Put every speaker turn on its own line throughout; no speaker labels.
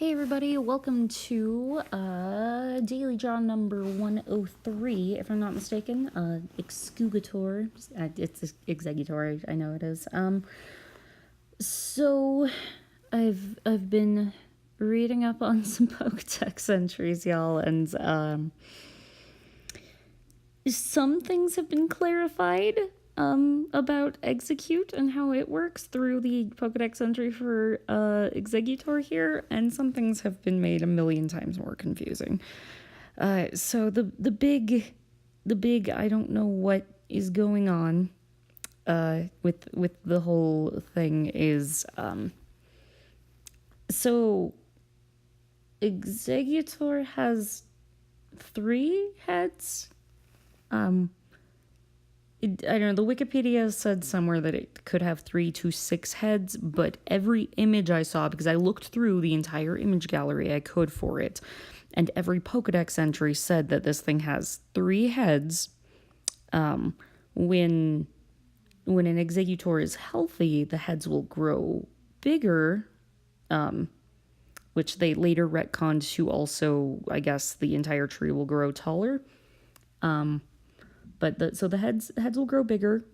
Hey everybody, welcome to Daily Draw number 103, if I'm not mistaken. Excugator. It's Executor, I know it is. So I've been reading up on some Pokedex entries, y'all, and some things have been clarified about execute and how it works through the Pokedex entry for Executor here, and some things have been made a million times more confusing. So the big I don't know what is going on with the whole thing is so Executor has 3 heads. I don't know, the Wikipedia said somewhere that it could have 3 to 6 heads, but every image I saw, because I looked through the entire image gallery I could for it, and every Pokedex entry said that this thing has 3 heads. When an Executor is healthy, the heads will grow bigger, which they later retconned to also, I guess, the entire tree will grow taller. But the heads will grow bigger.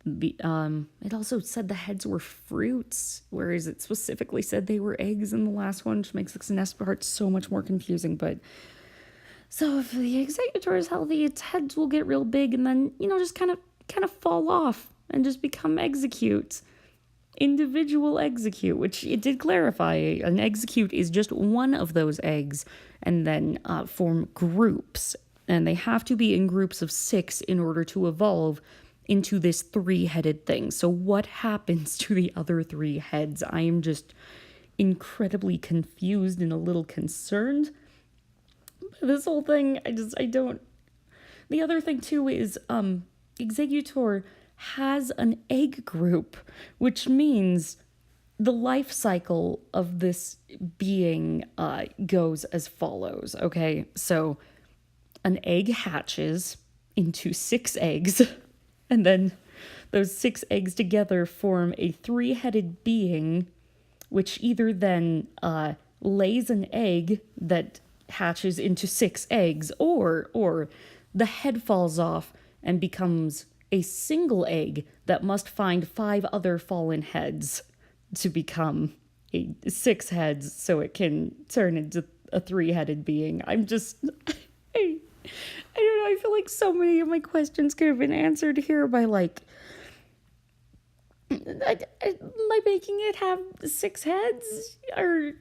It also said the heads were fruits, whereas it specifically said they were eggs in the last one, which makes the nest part so much more confusing. But so if the Executor is healthy, its heads will get real big and then, just kind of fall off and just become Execute. Individual Execute, which it did clarify. An Execute is just one of those eggs, and then form groups. And they have to be in groups of 6 in order to evolve into this 3-headed thing. So what happens to the other 3 heads? I am just incredibly confused and a little concerned. This whole thing, I don't... The other thing, too, is Executor has an egg group, which means the life cycle of this being goes as follows, okay? So an egg hatches into 6 eggs, and then those 6 eggs together form a 3-headed being, which either then lays an egg that hatches into 6 eggs, or the head falls off and becomes a single egg that must find 5 other fallen heads to become 6 heads so it can turn into a 3-headed being. I'm just... I don't know, I feel like so many of my questions could have been answered here by, by making it have 6 heads, or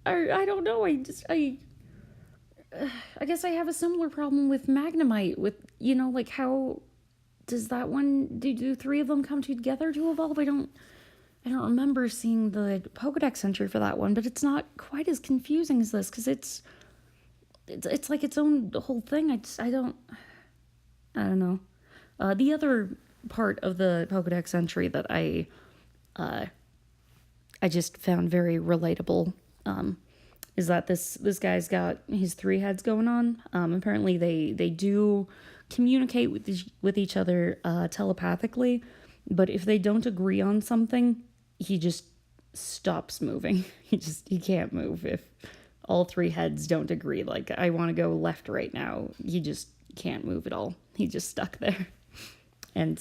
I don't know, I guess I have a similar problem with Magnemite, with, how does that one, do 3 of them come together to evolve? I don't remember seeing the Pokedex entry for that one, but it's not quite as confusing as this, because it's like its own whole thing. I don't know. The other part of the Pokedex entry that I just found very relatable is that this guy's got his 3 heads going on. Apparently they do communicate with each other telepathically, but if they don't agree on something, he just stops moving. He can't move if all 3 heads don't agree. Like, I want to go left right now. He just can't move at all. He's just stuck there. And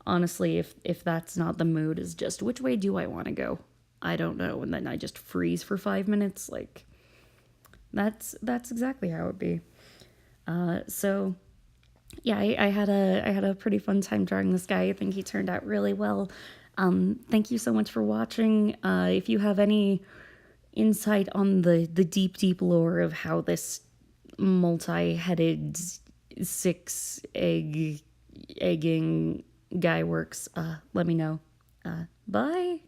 honestly, if that's not the mood, is just, which way do I want to go? I don't know. And then I just freeze for 5 minutes. Like, that's exactly how it would be. So yeah, I had a pretty fun time drawing this guy. I think he turned out really well. Thank you so much for watching. If you have any insight on the deep lore of how this multi-headed 6-egg egging guy works, let me know. Bye.